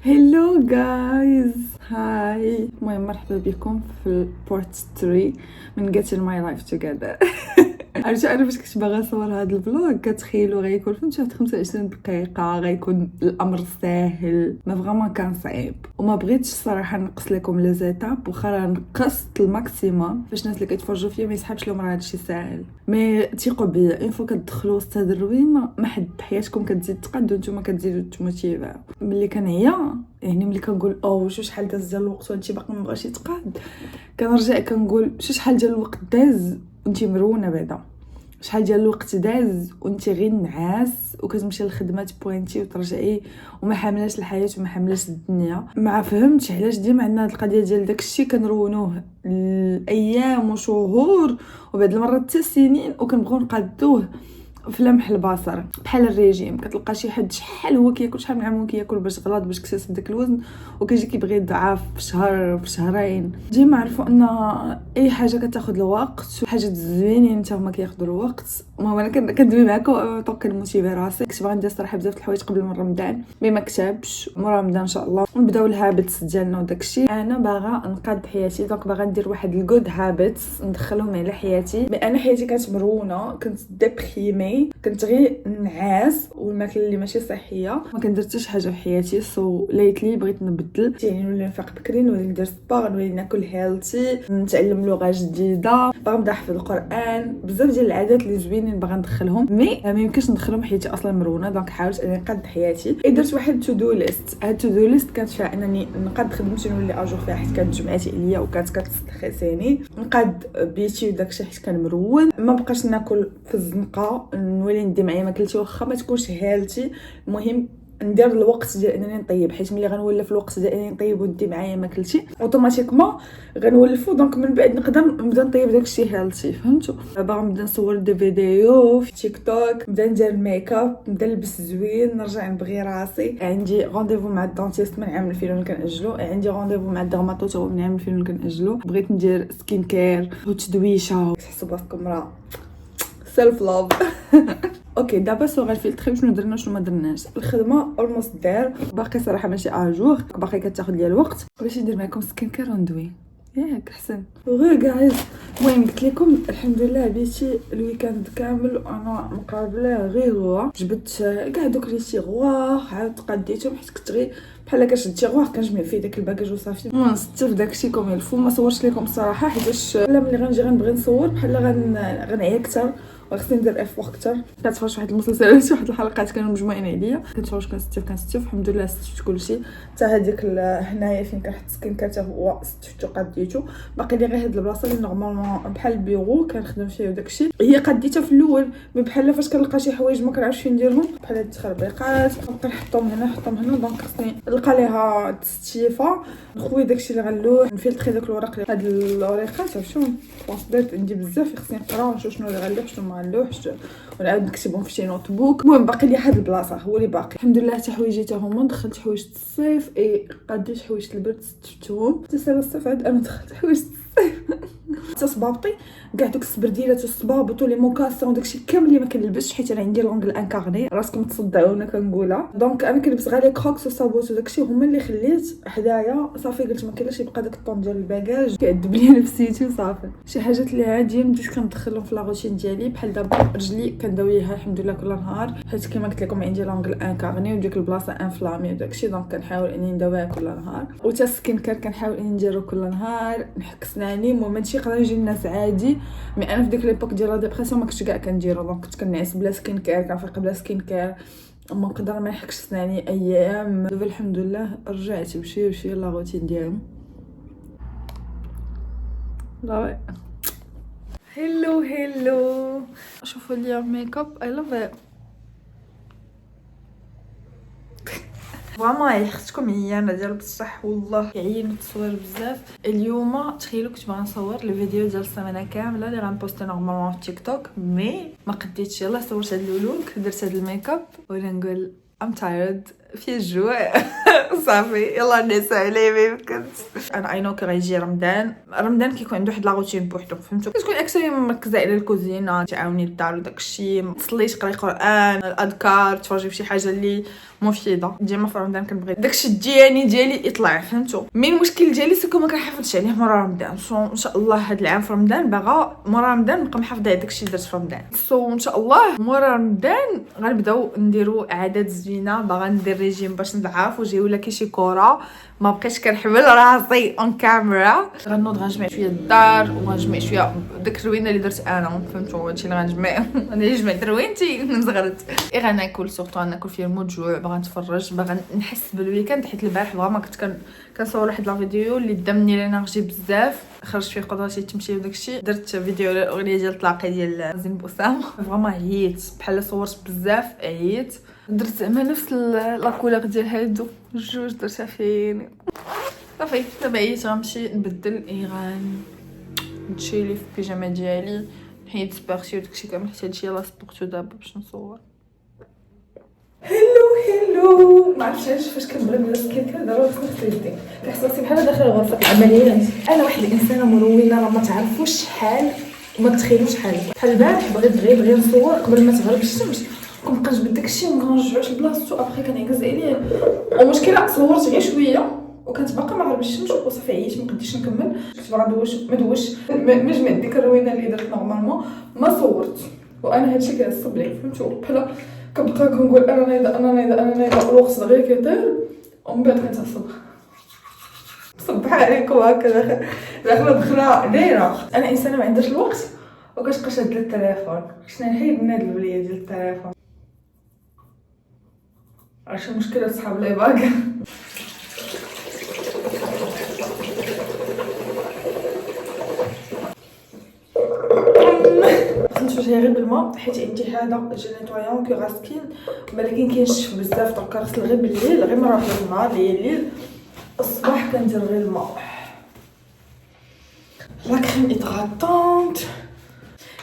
هلو جايز، هاي المهم مرحبا بكم في البورت 3 من Getting My Life Together. عرفتوا انا فاش كنت باغا نصور هذا الفلوغ كتخيلوا غيكون فهمتوا 25 دقيقه، غيكون الامر ساهل، ما فريمون كان صعيب وما بغيتش الصراحه نقص لكم لي زيتاب، واخا نقصت الماكسيموم فاش الناس اللي كيتفرجوا فيا ما يسحبش لهم راه هادشي ساهل. مي تيقوا بيا اين فوا كتدخلوا وسط هاد الروينه ما حد حياتكم كتزيد تقاد وانتم كتزيدوا تموتيفاو. ملي كنعيا يعني ملي كنقول او شحال داز ديال الوقت وانتي باقي ما بغاش يتقاد، كنرجع كنقول شحال ديال الوقت داز وانتي مرونه بعدا، شحال ديال الوقت داز وانت غير نعاس وكتمشي للخدمه بوينتي وترجعي وما حاملاش الحياه وما حاملاش الدنيا. ما فهمتش علاش ديما عندنا هاد القضيه ديال داكشي كنرونوه الايام وشهور وبعد المره حتى سنين وكنبغيو نقادوه في لمح البصر. بحال الريجيم كتلقى شي حد شحال هو كياكل، شحال من عام هو كياكل باش غلط باش كيكتسب داك الوزن، وكيجي كيبغي يضعف في شهر في شهرين. ديما عرفوا ان اي حاجه كتاخذ الوقت، وحاجات زوينين حتى هما كياخذوا الوقت. المهم انا كندوي معكم طوق الموتيفي راسي. كنت باغا ندير صراحه بزاف د الحوايج قبل من رمضان مي ما كتبش. مورا رمضان ان شاء الله نبداو الهابيتس ديالنا وداكشي. انا باغا نقاد حياتي، دونك باغا ندير واحد الجود هابيتس ندخلهم على حياتي. مي انا حياتي كانت مرونه، كنت ديبريمي، كنت غير نعاس والماكله اللي ماشي صحيه، ما كندير حتى شي حاجه في حياتي. ليتلي بغيت نبدل، يعني نولي نفيق بكري، نولي ندير سبور، نولي ناكل هيلثي، نتعلم لغه جديده، باغا نبدا نحفظ القران، بزاف ديال العادات اللي زوينين باغا ندخلهم. مي ما يمكنش ندخلهم حياتي اصلا مرونه. دونك حاولت اني نقاد حياتي، درت واحد تو دو ليست. هاد تو دو ليست كانت فيها انني نقاد خدمتي نولي اجور فيها حيت كانت جمعتي عليا وكانت كتستخيسيني، نقاد بيتي وداكشي حيت كان مرون، ما بقاش ناكل في الزنقه، نولي ندي معايا ماكلتي واخا ما تكونش هيلتي. المهم ندير الوقت ديال انني نطيب، حيت ملي غنولف الوقت ديال انني نطيب وندي معايا ماكلتي اوتوماتيكمون غنولفو. دونك من بعد نقدر نبدا نطيب داكشي هيلتي، فهمتوا؟ باغا نبدا نصور دي فيديو في تيك توك، نبدا ندير الميك اب، نبدا نلبس زوين، نرجع نبغي راسي. عندي رونديفو مع الدونتيست من عام الفيلم كنأجلو، عندي رونديفو مع الدرماتولوج من عام الفيلم كنأجلو. بغيت ندير سكين كير وتدويشه. تحسوا براسكم راه سيلف لاف. اوكي دابا سو غنفلتري شنو درنا شنو ما درناش. الخدمه اولموست دار، باقي صراحه ماشي اجور، باقي كتاخذ ليا الوقت باش ندير معكم سكين كير وندوي ياك احسن. غير جايز المهم قلت لكم الحمد لله بيتي الويكاند كامل وانا مقابله غير هو. جبت كاع دوك لي تيغوار عاد قديتهم حيت كنت غير بحال كنشد تيغوار كنجمع فيه داك الباكاج وصافي. نستف داكشي كوم يلفو. ما صورتش لكم الصراحه حيتاش لا ملي غنجي غنبغي نصور بحال غنعيا اكثر وخصني ندير افور اكثر. كنتفرج واحد المسلسلات واحد الحلقات كانوا مجموعين عليا، كنتفرج كنستف الحمد لله استفدت كلشي. حتى هذيك هنايا فين كنحط سكين كير حتى هو استفدتو قديتو. باقي لي غير هاد البلاصه اللي نورمالمون بحال البيرو كنخدم فيه وداكشي هي قديتها في الاول. مي بحال فاش كنلقى شي حوايج ما كنعرفش فين نديرهم بحال هاد التخربيقات نبقى نحطهم هنا نحطهم هنا. دونك خصني نلقى ليها تستيفه، نخوي داكشي اللي غنلوح، نفلتري داك الورق. هاد الورقات عرفتوا كونسيدرت عندي بزاف خصني نقرا ونشوف شنو اللي غنلوح شنو ما غنلوحش ونعاود نكتبهم في شي نوت بوك. المهم باقي لي هاد البلاصه هو اللي باقي. الحمد لله حتى حوايجي حتى هما دخلت حوايج الصيف قديت حوايج البرد استفتهم حتى سال الصيف عاد انا دخلت حوايج الصيف. حتى صبابطي كاع دوك السبرديلات والصبابط ولي موكاسون داكشي كامل اللي ما كنلبسش حيت انا عندي لونغل انكارني. راسكم تصدعونا كنقولها. دونك انا كنلبس غير لي كروكس وصابوت وداكشي هما اللي خليت حدايا صافي. قلت ما كاينلاش يبقى داك الطون ديال الباكاج كيعذب لي نفسيتي وصافي. شي حاجات اللي عاديه بديت كندخلهم في لا روتين ديالي بحال دابا رجلي كنداويها الحمد لله كل نهار حيت كما قلت لكم عندي لونغل انكارني وديك البلاصه انفلامي وداكشي. دونك كنحاول اني نداويها كل نهار. وتا سكين كير كنحاول اني نديرو كل نهار. نحك سناني المهم هادشي يقدر يجي الناس عادي، مي انا في ديك ليبوك ديال لا ديبرسيون ما كنتش كاع كنديرو. دونك كنت كنعس بلا سكين كير، كنفيق بلا سكين كير، ما نقدر ما نحكش سناني ايام. دابا الحمد لله رجعت بشي لا روتين ديالهم. لا هلو شوفوا لي ميك اب اي لاف ات. فريمون اختكم عيانه ديال بصح والله كيعين التصوير بزاف. اليوم تخيلوا كنت باغا نصور الفيديو ديال السيمانه كامله اللي غنبوستي نورمالمون في تيك توك مي ما قديتش. يلاه صورت هاد اللولوك درت هاد الميك اب وانا نقول ام تايرد في الجوع. صافي يلا نسى عليه ما يمكنش. انا اي نو كي غيجي رمضان كيكون عنده واحد لا روتين بوحدو فهمتوا. كتكون اكثر مركزه على الكوزينه، تعاوني الدار وداكشي، تصلي تقراي قران، الاذكار، تفرجي في شي حاجه اللي مفيده. ديما في رمضان كنبغي داكشي ديالي يطلع، فهمتوا؟ مي المشكل ديالي سكو ما كنحافظش عليه مورا رمضان. سو ان شاء الله هاد العام في رمضان باغا مورا رمضان نبقى محافظه على داكشي درت في رمضان. سو ان شاء الله مورا رمضان غنبداو نديروا عادات زوينه. باغا ندير ريجيم باش نضعف وجهي ولا كي شي كره، ما بقيتش كنحمل راسي اون كاميرا. غنوض غنجمع شويه الدار وغنجمع شويه داك الروينه اللي درت انا، فهمتوا؟ هادشي اللي غنجمع. انا جمعت روينتي من صغرت. غناكل سورتو غناكل فيه الموت جوع، باغا نتفرج، باغا نحس بالويكاند. حيت البارح فريمون كنت كنصور واحد لا فيديو اللي دامني لينيرجي بزاف، خرجت فيه قدرتي تمشي وداكشي. درت فيديو على الاغنيه ديال الطلاقه ديال زين بوسام. فريمون عييت بحال صورت بزاف، عييت. درت زعما نفس لا كولور ديال هادو جوج درتها فيني. صافي دابا عييت غنمشي نبدل. نتشيلي في البيجامه ديالي، نحيد سبارتي وداكشي كامل حتى هادشي يلاه سبقتو دابا باش نصور. هلو ما عرفتش فاش كنبغي ندير سكين كير ضروري خصني يدي. كنحس راسي بحال داخله غرفه العمليات. انا واحد الانسانه ملونه راه ما تعرفوش شحال وما تخيلوش شحال. بحال البارح بغيت نصور قبل ما تغرب الشمس، كنبقى نجبد داكشي وما كنرجعوش لبلاصتو. ابخي كنعكز عليه. المشكله صورت غير شويه وكانت باقا ما غرب الشمس وصافي عييت ما قديتش نكمل. كنت باغا ندوش ما جمعت ديك الروينه اللي درت نورمالمون ما صورت. وانا هادشي كيعصب لي، فهمتوا؟ بحال كنبقى كنقول انا نايضه الوقت غير كيطير ومن بعد كنتعصب. صباح عليكم. هكا داخله دايره. انا انسانه ما عندهاش الوقت وكتبقى شاده التليفون. شنو نحيد من هاد الوليه ديال التليفون؟ عرفتي مشكله صحاب لي باك. غنتوجه غير بالماء حيت عندي هذا جيل نيتويون كي غاسكين، ولكن كينشف بزاف دونك كنغسل غير بالليل، غير مره في النهار الليل. الصباح كندير غير الماء. لا كريم ايدغاتونط.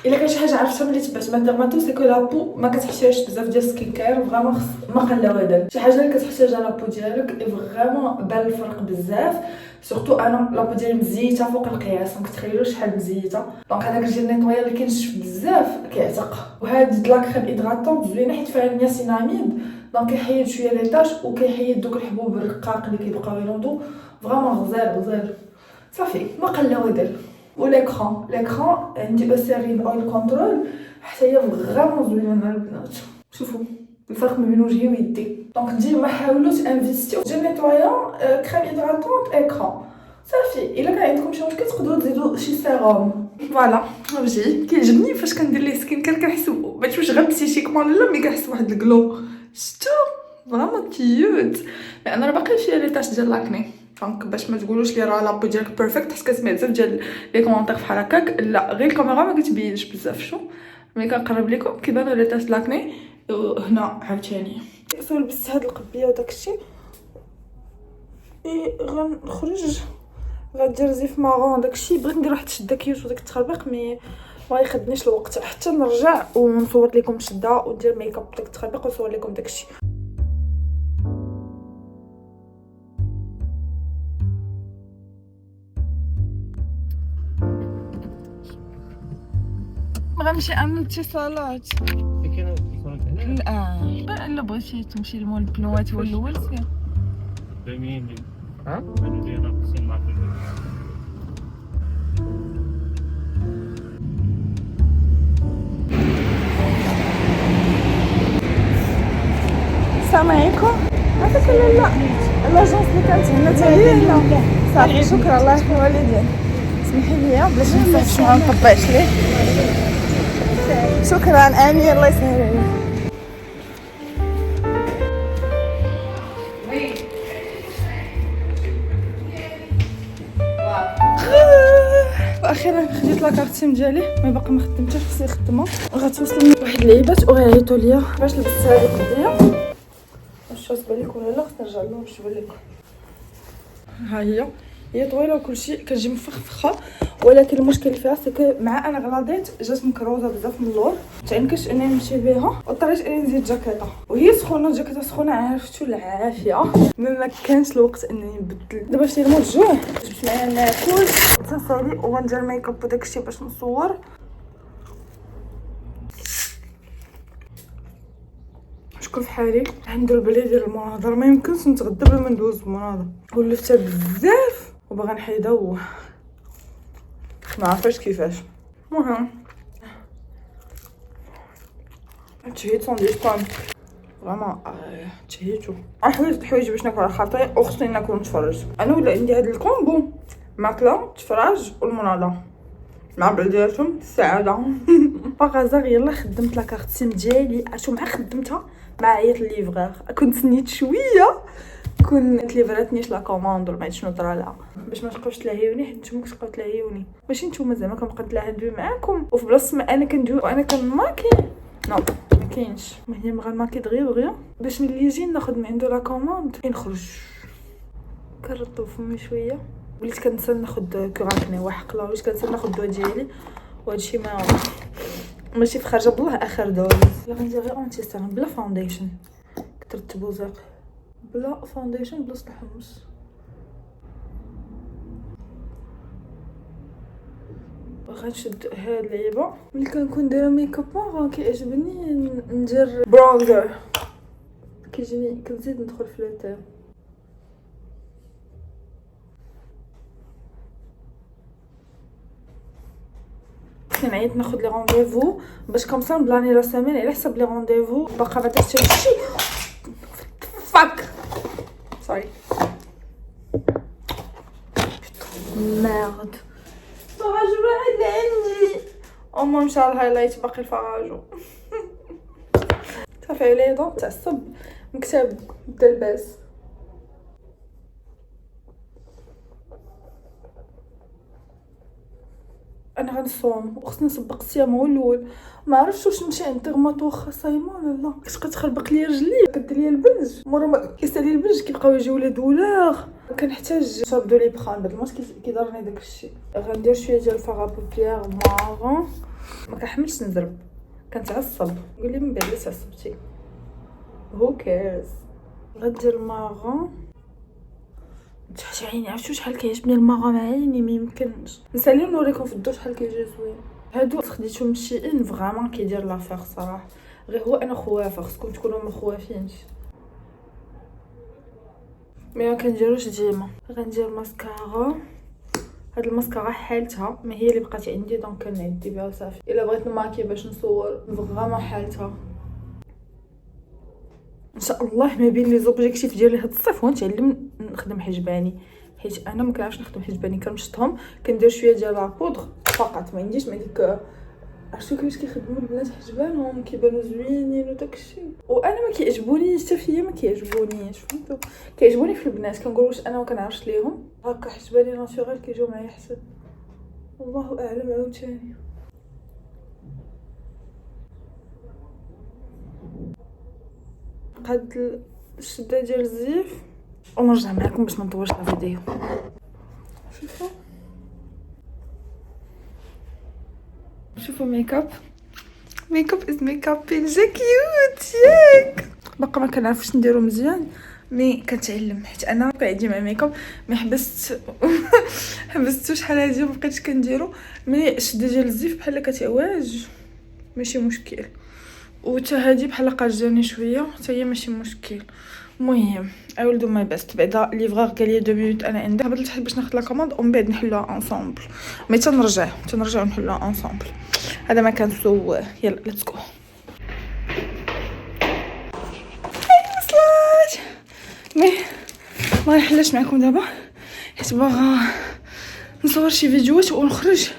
الا كان شي حاجه عرفتها ملي تبعت مع الديرماتو سي كو لابو ما كتحتاجش بزاف ديال سكين كير. فريمون ما قلاوه شي حاجه اللي كتحتاجها لابو ديالك. فريمون بان الفرق بزاف. سورتو انا لابو ديالي مزيته فوق القياس، ما كتخيلوش شحال مزيته. دونك هذاك الجيل نيطويا اللي كينشف بزاف كيعتق. وهاد لا كريم ايدغاتونط زوينه حيت فيها النياسيناميد، دونك كيحيد شويه لي طاش وكيحيد دوك الحبوب الرقاق اللي كيبقاو ينوضوا. فريمون غزال صافي ما قلاوه. وليكران عندي اوسيرين اويل كونترول حتى هي فريمون زوينه مع البنات. شوفوا الفرق ما بين وجهي ويدي. دونك ديما حاولوا تانفيستيو جيل نيتويون كريم ايدغاتونط اكران صافي. الا كان عندكم شي مشكل تقدروا تزيدوا شي سيروم. فوالا وجهي كيعجبني فاش كندير ليه سكين كير كنحس باش غير بسيشيكمون لا مي كنحس واحد الكلو. شتو فريمون كيوت. لان راه باقي فيها لي طاش ديال لاكني. دونك باش ما تقولوش لي راه لابو ديالك بيرفكت حيت كتسمع بزاف ديال لي كومونتير بحال هكاك. لا غير الكاميرا ما كتبينش بزاف. شو ملي كنقرب لكم كيبانوا لي طاش لاكني. هنا عاوتاني سول لبست هاد القبيه وداكشي غنخرج غندير زيف مارون داكشي. بغيت ندير واحد الشده كيوت وداك التخربيق مي ما يخدنيش الوقت حتى نرجع ونصور لكم شده وندير ميكاب داك التخربيق ونصور لكم داكشي. غنمشي انا الاتصالات. لا الا بغيتي تمشي لمول البنوات هو الاول سير. ها السلام عليكم. هذاك لا لاجونس اللي كانت هنا حتى هي هنا. صافي شكرا الله يرحم الوالدين. سمحي لي بلاش نصافش ما نطبعش ليه. شكرا امين الله يسهل عليك. واخيرا خديت لاكارتيم ديالي مي باقي ما خدمتهاش خصني نخدمها. غتوصلني واحد اللعيبات وغيعيطوا ليا باش لبست هذه القضيه. واش تبان لكم ولا لا؟ خصني نرجع لهم باش تبان لكم. ها هي طويله وكلشي كتجي مفخفخه، ولكن المشكل اللي فيها سكو مع انا غلاضيت جات مكروزه بزاف من اللور. متعنكش انني نمشي بها واضطريت انني نزيد جاكيطه وهي سخونه. الجاكيطه سخونه عرفتو العافيه ما كانش الوقت انني نبدل. دابا شتي الموت الجوع جبت معايا ناكل تصالي وغندير ميكاب وداكشي باش نصور. شكون في حالي عنده البلي ديال المناظر، ما يمكنش نتغدى بلا ما ندوز المناظر. ولفتها بزاف وباغا نحيدها ما عرفاش كيفاش. المهم تشهيت ساندويتش بان فريمون تشهيتو. حوايج الحوايج باش ناكل على خاطري وخصني ناكل ونتفرج. انا ولا عندي هاد الكومبو ماكله تفراج والمناضه مع بعضياتهم السعاده. باغازار يلا خدمت لاكارت سيم ديالي. اشو مع خدمتها مع عيط الليفغور. كنت سنيت شويه كنت ليفراتنيش لا كوموند ولا ما عرفتش شنو طرا لها باش ما تبقاوش تلاهيوني، حيت نتوما كتبقاو تلاهيوني ماشي نتوما زعما كنبقى نتلاهى معاكم وفي بلاصه ما انا كندوي وانا كنماكي. نو ما كاينش، ما هي مغنماكي دغيا باش ملي يجي ناخذ من عنده لا كوموند نخرج كنرطب فمي شويه. وليت كنسى ناخذ كوراكني وحقله، وليت كنسى ناخذ الدواء ديالي وهادشي ماشي في خارجه بالله اخر دوز. لا غندير غير اونتي سيرم بلا فاونديشن، كترتبو زاق بلا فاونديشن بلا الحمص. غنشد هاد اللعيبه. ملي كنكون دايره ميك اب كيعجبني ندير برونزر، كيجيني كنزيد ندخل في لوتير. نعيط ناخذ لي رونديفو باش كومسا نبلاني لا سيمين على حسب لي رونديفو. باقا ما درتش هادشي فاك سوري ميرد. فراجو واحد عندي اما مشى الهايلايت باقي الفراجو. صافي عليا دونك تعصب مكتب بدا الباس. انا غنصوم وخصني نسبق الصيام هو الاول. ما عرفتش واش نمشي عند ديرماتو خصايمون ولا لا. كتبقى تخربق ليا رجلي كدير ليا البنج مورا ما كيسالي البنج كيبقاو يجيو لي دولور. كنحتاج شرب دو ليبران بعد الماتش كيضرني داكشي. غندير شويه ديال الفاغا بوبيير مارون. ما كنحملش نزرب كنتعصب. قولي من بعد تعصبتي هو كاس. غندير مارون تحت عيني. عرفتوا شحال كيعجبني الماغا مع عيني ما يمكنش نسالي نوريكم في الدور شحال كيجي زوين. هادو خديتهم من شي ان فريمون كيدير لافير صراحه. غير هو انا خوافه خصكم تكونوا مخوافينش ما كنديروش ديما. غندير ماسكارا. هاد الماسكارا حالتها ما هي اللي بقات عندي دونك كنعدي بها وصافي. الا بغيت نماكي باش نصور فريمون حالتها ان شاء الله. ما بين لي زوبجيكتيف ديالي هاد الصيف هو نتعلم نخدم حجباني، حيت انا ما كنعرفش نخدم حجباني. كنمشطهم كندير شويه ديال لابودغ فقط، ما عنديش مع ديك عرفتوا كيفاش كيخدموا البنات حجبانهم كيبانوا زوينين وداكشي. وانا ما كيعجبونيش حتى فيا، ما كيعجبونيش فهمتوا. كيعجبوني في البنات كنقول واش انا ما كنعرفش ليهم هكا حجباني ناتورال كيجيو معايا حسن. الله اعلم عاوتاني. هاد الشده ديال الزيف ونرجع معكم باش ما نطولش الفيديو. شوفوا ميك اب از ميك اب جا كيوت ياك. باقا ما كنعرفش نديرو مزيان مي كنتعلم، حيت انا قاعدين مع ميك اب ما حبستو شحال هادي ومبقيتش كنديرو. مي الشده ديال الزيف بحال كتعواج ماشي مشكل، وتا هادي بحال قاجاني شويه حتى هي ماشي مشكل. المهم I will do my best. بعدا ليفغور قال لي 2 مينوت انا عندها هبطت لتحت باش ناخذ لا كوموند ومن بعد نحلوها انصامبل. مي تنرجعوا نحلوها انصامبل. هذا ما كان سو. يلا ليتس جو. وصلت مي ما نحلاش معكم دابا حيت باغا نصور شي فيديوهات ونخرج.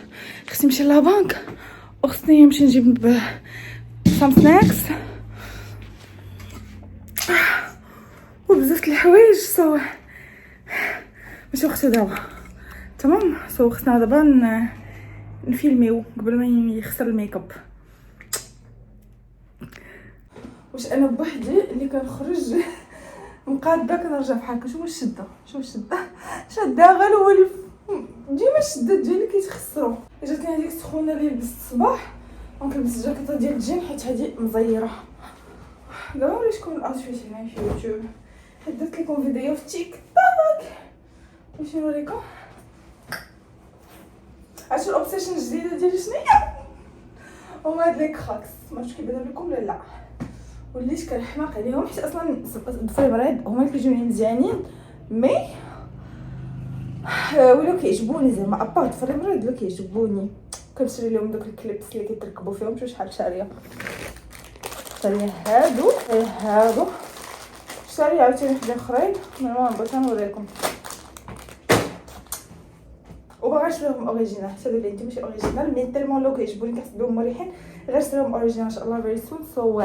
خصني نمشي لابانك وخصني نمشي نجيب سام سناكس وبزاف الحوايج. سو ماشي وقتها دابا تمام. سو خصنا دابا نفيلميو قبل ما يخسر الميك اب. واش انا بوحدي اللي كنخرج مقاده كنرجع بحال هكا. شوف الشده شاده غير هو اللي ديما الشدات ديالي كيتخسروا. جاتني هذيك السخونه اللي لبست الصباح دونك لبست جاكيطه ديال الجين حيت هذه مزيره. دابا وريتكم الاوتفيت هنا في يوتيوب، حيت درت لكم فيديو في تيك توك. واش نوريكم عرفتوا الاوبسيشن الجديده ديالي شنو هي؟ هما هاد لي كراكس. ما عرفتش كيبانوا لكم ولا لا. وليت كنحماق عليهم حيت اصلا الضفير براد هما اللي كيجوني مزيانين مي ولاو كيعجبوني زعما ابار الضفير براد ولاو كيعجبوني. كنشري لهم دوك الكليبس اللي كيتركبوا فيهم. شوف شحال شاريه هادو شاريه عاوتاني حدين اخرين. المهم بغيت نوريكم وباغا نشريهم اوريجينال حتى لو انت ماشي اوريجينال مي تالمون لو كيعجبوني كنحسبهم مريحين غير نشريهم اوريجينال ان شاء الله فيري سون. سو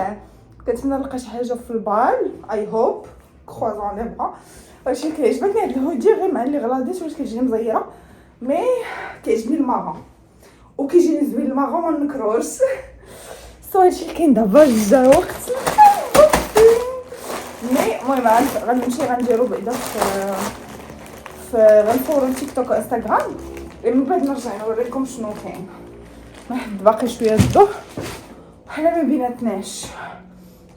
كنتمنى نلقى شي حاجه في البال اي هوب كروزون لي بغا. هادشي كيعجبني هاد الهودي غير مع اللي غلاديش واش كتجي مزيره مي كيعجبني الماغون وكيجيني زوين الماغون ما نكروش. سو هادشي اللي كاين دابا جا وقت مي المهم غنمشي غنديرو بعدا غنصورو تيك توك وانستغرام من بعد نرجع نوريكم شنو كاين. واحد باقي شويه الضوء حنا ما بيناتناش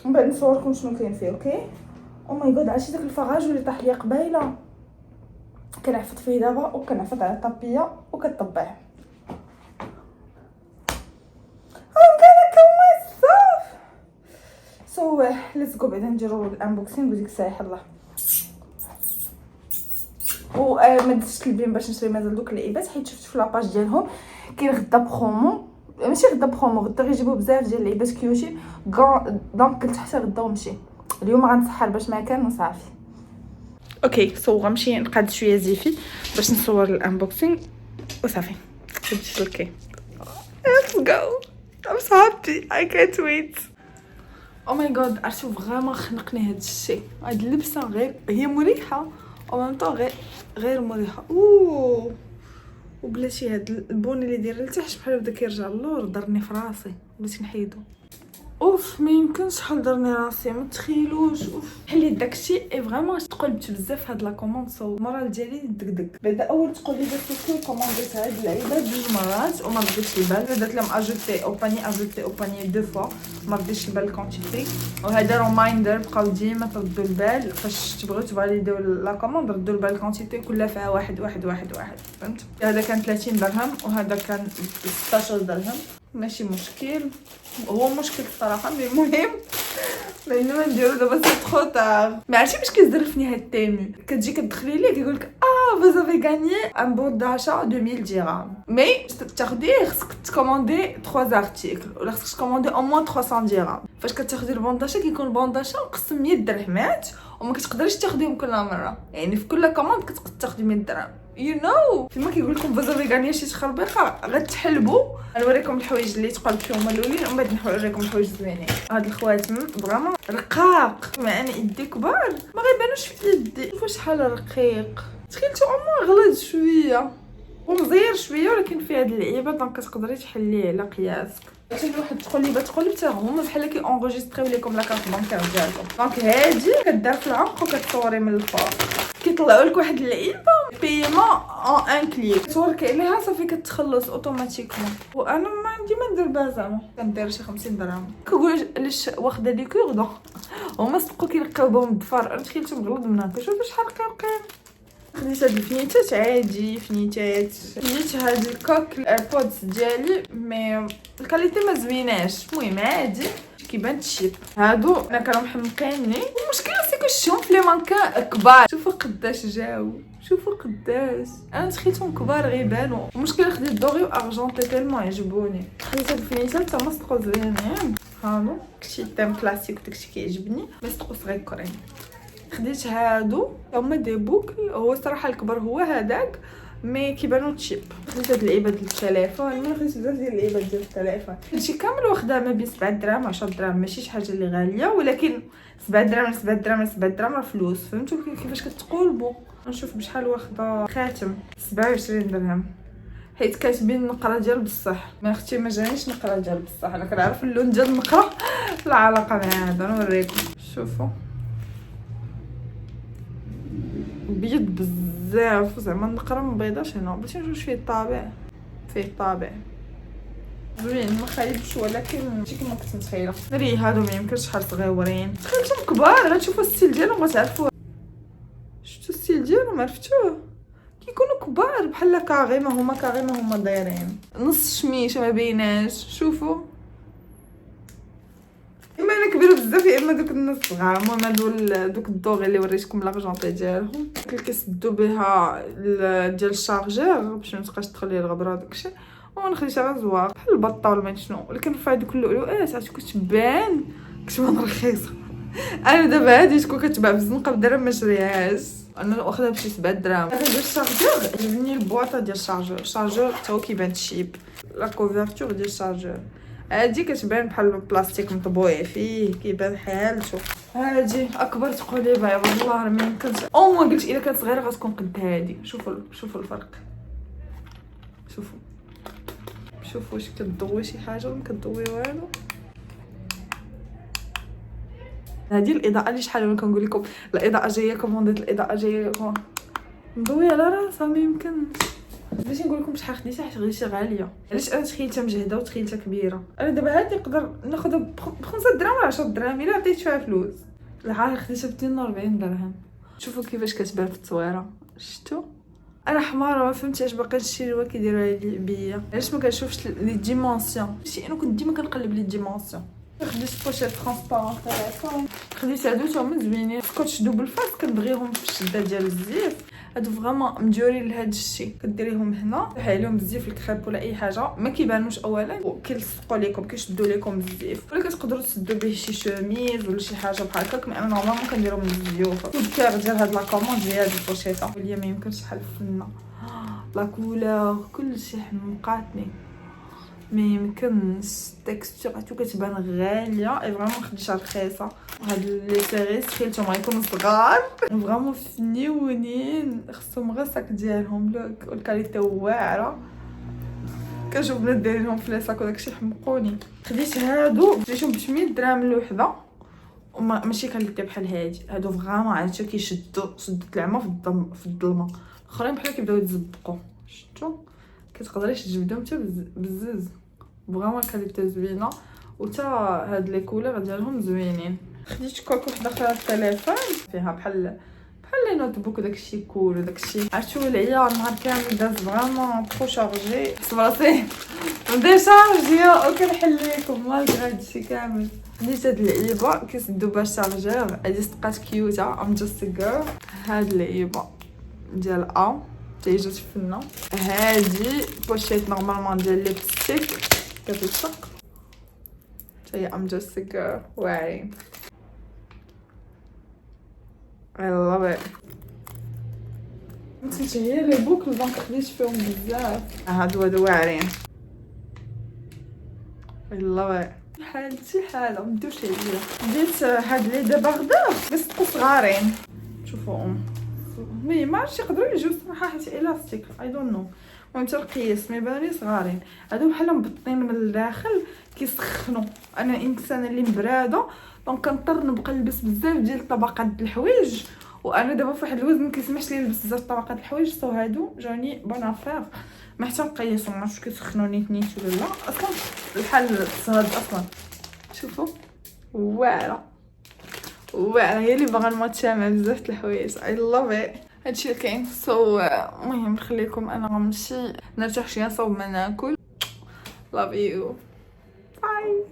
من بعد نصوركم شنو كاين فيه. اوكي او ماي جاد عرفتي داك الفراج اللي طاح ليا قبيله كنعفط فيه دابا وكنعفط على الطابيه وكطبع سو ليتس جو بعدا نديرو الانبوكسينغ وديك الساعه الله. وما دزتش البين باش نشري مازال دوك اللعيبات حيت شفت في لاباج ديالهم كاين غدا برومو ماشي غدا برومو غدا غيجيبوا بزاف ديال اللعيبات كيوتي دونك قلت حتى غدا ونمشي اليوم غنسحر باش ما كان وصافي. اوكي سو غنمشي نقاد شويه زيفي باش نصور الانبوكسينغ وصافي. جبت الكي let's go I'm so happy I can't wait. او ماي جاد عرفتو فريمون خنقني هاد الشيء. هاد اللبسه غير هي مريحه او ميم طون غير مريحه. وبلاتي هاد البوني اللي داير لتحت بحال بدا كيرجع للور ضرني في راسي بغيت نحيدو. اوف ما يمكنش شحال ضرني راسي ما تخيلوش. اوف حليت داكشي اي فريمون تقلبت بزاف هاد لا كوموند. سو المورال ديالي دقدق بعدا اول تقول لي درتي كومونديت هاد اللعيبه جوج مرات وما رديتش البال. درت لهم اجوتي او باني دو فوا ما رديتش البال الكونتيتي. وهذا رومايندر بقاو ديما تردوا البال فاش تبغيو تفاليديو لا كوموند ردوا البال الكونتيتي كلها فيها واحد فهمت. هذا كان 30 درهم وهذا كان 16 درهم ماشي مشكل. هو مشكل الصراحه مي المهم لان ما نديرو دابا سي ترو طار. ما عرفتي باش كيزرفني هاد التيمو كتجي كتدخلي ليه كيقول لك vous avez gagné un bon d'achat de 1000 dirhams mais تاخديه خصك تكوموندي 3 ارتيكل ولا خصك تكوموندي او موان 300 درهم. فاش كتاخدي البون داشا كيكون البون داشا مقسم 100 درهمات وما كتقدريش تاخديهم كل مره يعني في كل كوموند كتقدر تاخدي 100 درهم you know. فيما كيقول لكم vous avez gagné شي تخربيقه غتحلبوا. غنوريكم الحوايج اللي تقلبت فيهم الاولين ومن بعد نوريكم الحوايج زوينين. هاد الخواتم فريمون رقاق مع ان يدي كبار ما غيبانوش في يدي. شوفوا شحال رقيق تخيلتو امو غلط شويه ومزير شويه ولكن فيه هاد اللعيبه دونك كتقدري تحليه على قياسك. شي واحد تقول حتى هما بحال كي اونغيستريو لكم لا كارت بانكير ديالكم. دونك هادي كدار في العمق وكتصوري من الفوق كيطلعوا لك واحد اللعيبه بيمون اون ان كليك تصورك عليها صافي كتخلص اوتوماتيكمون. وانا ما عندي ما ندير بها زعما كندير شي 50 درهم. كنقول علاش واخده لي كوردون هما صدقوا كيلقاو بهم الضفار. انا تخيلت مغلط من هكا. شوف شحال رقيقين. خديت هاد الفنيتات عادي فنيتات. خديت هاد الكوك الايربودز ديالي مي الكاليتي ما زويناش. المهم عادي كيبان تشيب. هادو انا كانوا محمقيني. المشكله سيكو شفتهم في لي مانكان كبار. شوفوا قداش جاو شوفوا قداش. انا تخيلتهم كبار غيبانوا. المشكله خديت دوغي وارجونتي تالمون عجبوني. خديت هاد الفنيتات تما صدقوا زوينين. هادو كشي تيم كلاسيك داكشي كيعجبني مي صدقوا صغيرين. خديت هادو هما دي بوكل. هو الصراحه الكبر هو هذاك مي كيبانو تشيب. خديت هاد اللعيبه ديال التليفون. انا خديت بزاف ديال اللعيبات ديال التليفون. هادشي كامل واخدها ما بين 7 دراهم 10 دراهم ماشي شي حاجه اللي غاليه ولكن 7 دراهم 7 دراهم 7 دراهم راه فلوس. فهمتوا كيفاش كتقولبوا. نشوف بشحال واخده خاتم 27 درهم حيت كاتبين نقره ديال بصح. ما اختي ما جانيش نقره ديال بصح. انا كنعرف اللون ديال النقره لا علاقه مع هذا. نوريكم شوفوا بيض بزاف زعما النقره مبيضاش هنا. بغيت نشوف فيه الطابع زوين ما خايبش ولكن ماشي كيما كنت متخيله. ري هادو ما يمكنش شحال صغيورين. تخيلتهم كبار غتشوفوا الستيل ديالهم غتعرفوا. شفتوا الستيل ديالهم عرفتوه كيكونوا كبار بحال كاغي ما هما دايرين نص شميشه ما بيناش. شوفوا اما انا كبيره بزاف يا اما دوك الناس صغار. المهم هادو دوك الدوغي اللي وريتكم لاغجونطي ديالهم كيسدو بها ديال الشارجور باش ما تبقاش تدخل ليه الغبره داكشي، ونخليتها غير زوار بحال البطه ولا ما شنو. ولكن في هذوك اللؤلؤات عرفتي كتبان رخيصه. انا دابا هادي تكون كتباع بالزنقه بدرهم ما شريهاش، انا واخدها بشي 7 دراهم. هذا ديال الشارجور عجبني، البواطه ديال الشارجور حتى هو كيبان شيب، لا كوفرتور ديال الشارجور هادي كتبان بحال البلاستيك مطبوع فيه كيبان حالته. هادي اكبر تقليبه والله ما يمكنش. او ما قلت الا كانت صغيره غتكون قد هادي. شوفوا الفرق، شوفوا واش كتضوي شي حاجه ولا كتضوي والو. هذه الاضاءه اللي شحال وانا كنقول لكم الاضاءه جايه كومونديت، الاضاءه جايه مضويه على راسها ما يمكنش. باش نقول لكم شحال خديتها، حيت خديتها غاليه. علاش انا تخيلتها مجهده وتخيلتها كبيره. انا دابا هادي نقدر ناخذها ب 5 دراهم ولا 10 دراهم الا عطيت فيها فلوس. العار خديتها ب 42 درهم. شوفوا كيفاش كتبان في التصويره، شفتوا؟ انا حماره ما فهمتش باقي الشيلوه كيديروها لي بيا. علاش ما كنشوفش لي ديمونسيون؟ ماشي انا كنت ديما كنقلب لي ديمونسيون. خديت بوشيط ترونسبارون تاعهم، خديت هادو تا هما زوينين. سكوتش دوبل فاس كنبغيهم في الشده ديال الزيت. هادو فريمون مديورين لهاد الشيء، كديريهم هنا عليهم الزيف الكريب ولا اي حاجه ما كيبانوش اولا، وكيلصقوا لكم كيشدوا لكم الزيف، ولا كتقدروا تسدوا به شي شوميز ولا شي حاجه بحال هكاك. مي انا نورمالمون كنديرهم من الزيوف. الكار ديال هاد لا كوموند ديال هاد البوشيطه اللي ما يمكنش شحال فنه لا كولور كلشي حمقاتني ما يمكنش. التكستور عتو كتبان غاليه اي فريمون خديتها رخيصه. وهاد لي سيريس خيلتهم غيكونوا صغار فريمون فنيونين، خصهم غير الساك ديالهم لوك والكاليتي واعره. كنشوف بنات دايرينهم في لي ساك وداكشي حمقوني. خديت هادو خديتهم ب 100 درهم الوحده، وما ماشي كاليتي بحال هادي. هادو فريمون عرفتي كيشدوا شدة العمى في الظلمه. الاخرين بحال كيبداو يتزبقوا، شفتوا؟ كتقدري تجبدهم حتى بزز فريمون كاليتي زوينه، وتا هاد لي كولور ديالهم زوينين. خديت كوك وحده اخرى التليفون فيها بحال لي نوت بوك داكشي كول وداكشي. عرفتوا العيار نهار كامل داز فريمون ترو شارجي. حس براسي نديشارجي وكنحل لكم مالغري هادشي كامل. خديت هاد اللعيبه كيسدو باش شارجور. هادي صدقات كيوتا ام جاست جيرل. هاد اللعيبه ديال تاهي جات فنه. هادي بوشيت نورمالمون ديال ليبستيك كتلصق تاهي ام جاست جيرل واعرين. I love it. نسيت هي لي بوكل دونك خديت فيهم بزاف. هادو واعرين. I love it. حالتي حاله مدوش عليا. ديت هاد لي داباردور بس تكون صغارين. شوفوهم مي ما عرفتش يقدروا يجيو صراحه حيت الاستيك اي دون نو. المهم حتى القياس ما يبانوا لي صغارين. هادو بحال مبطين من الداخل كيسخنوا. انا انسانه اللي مبراده دونك كنضطر نبقى نلبس بزاف ديال الطبقات د الحوايج، وانا دابا فواحد الوزن ما كيسمحش لي نلبس بزاف طبقات الحوايج. سو هادو جاوني بون افير ما حتى نقيسهم، ما عرفتش كيسخنوني نيت ولا لا. اصلا الحال صهاد اصلا. شوفوا واعره هي اللي باغا نماتشامع بزاف د الحوايج. اي لاف ات. هادشي اللي كاين. سو المهم نخليكم انا غنمشي نرتاح شويه صوب ما ناكل. لاف يو باي.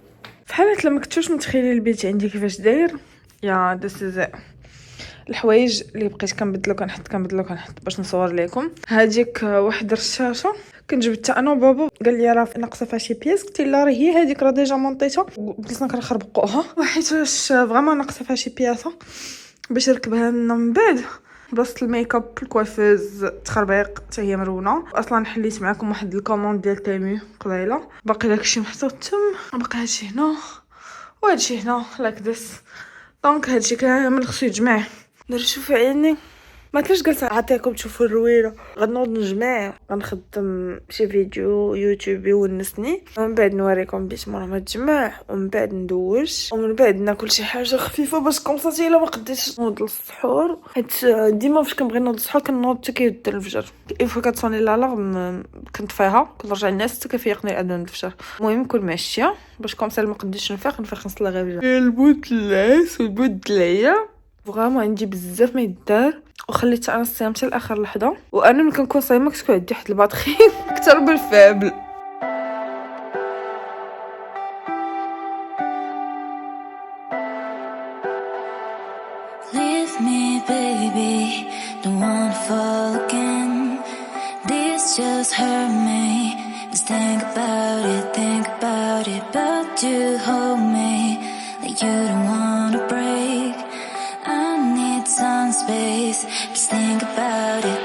فحال لما كنتوش متخيلين البيت عندي كيفاش داير يا دس الحوايج اللي بقيت كنبدلو كنحط باش نصور لكم. هذيك واحد الرشاشه كنت جبتها انا وبابا، قال لي راه ناقصه فيها شي بياس. قلت له راه هي هذيك راه ديجا مونطيتها، بلاتنا كنخربقوها وحيت واش فريمون ناقصه فيها شي بياسه باش نركبها لنا من بعد. بلاصه الميك اب الكوافيز تخربيق حتى هي مرونه. اصلا حليت معكم واحد الكوموند ديال تيمو قبيله، باقي داكشي محطوط تم، باقي هادشي هنا وهادشي هنا لايك ذس. دونك هادشي كامل خصو يتجمع. نشوف عيني ما تلاش جالسه عطيكم تشوفوا الرويره. غنوض نجمع غنخدم شي فيديو يوتيوب يونسني، ومن بعد نوريكم بيت مورا ما تجمع، ومن بعد ندوش، ومن بعد ناكل شي حاجه خفيفه باش كومساتي الا ما قديتش نوض للسحور. حيت ديما فاش كنبغي نوض للسحور كنوض حتى كيبدا الفجر. ايفوا كتصوني لالارم كنت فيها كنرجع للناس حتى كيفيقني اذان الفجر. المهم كل ماشيه باش كومسا ما قديتش نفيق نصلي غير الفجر. البوتلاس والبودليه فريمون عندي بزاف ما يدار، وخليت انا الصيام حتى لاخر لحظه. وانا ملي كنكون صايمه كتكون عندي واحد الباطري اكثر بالفابل. just hurt me. Just think about it, but you hold me like you don't wanna break. I need some space. Just think about it,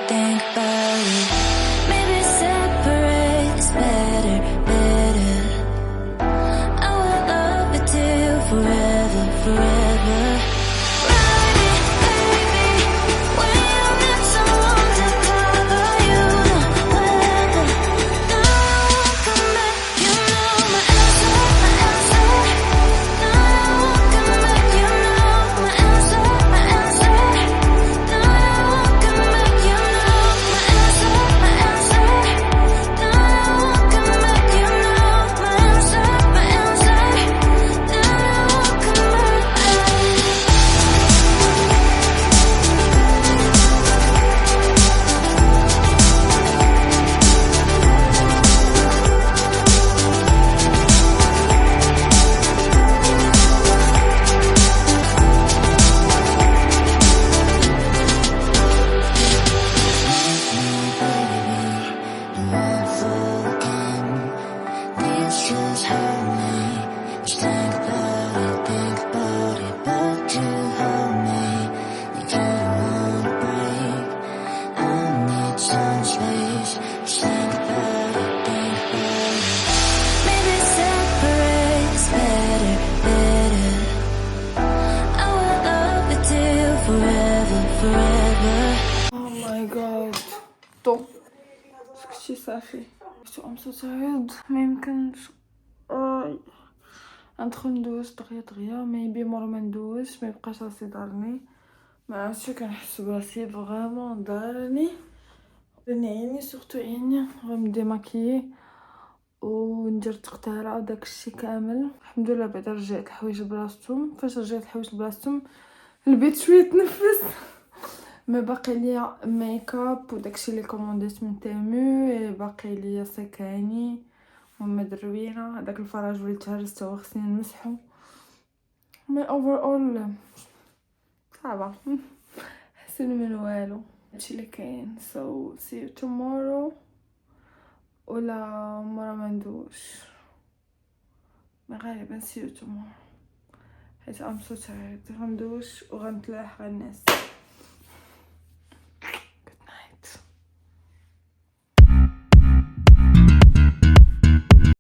maybe separate is better, better. I will love you till forever, forever. Oh my god. طو سكتي صافي. ام سو تايرد ما يمكنش. ندخل ندوز دغيا ميبي مورا ما ندوزش ما يبقاش راسي دارني. ما عرفتش كنحس براسي فريمون دارني عيني سورتو عيني. غنبدا ماكيي وندير تقطيره وداكشي كامل. الحمد لله بعدا رجعت الحوايج لبلاصتهم. فاش رجعت الحوايج لبلاصتهم البيت شويه تنفس. ما باقي ليا ميكاب وداكشي اللي كومونديت من تيمو. باقي ليا سكاني وما دروينه. هذاك الفراج اللي تهرس هو خصني نمسحو. مي اوفر اول صعبه حسن من والو. هادشي اللي كاين. سو سي يو تومورو ولا مرة ما ندوش. ما غالبا سي يو تومورو حيت ام سو تايرد. غندوش وغنتلاح غنعس.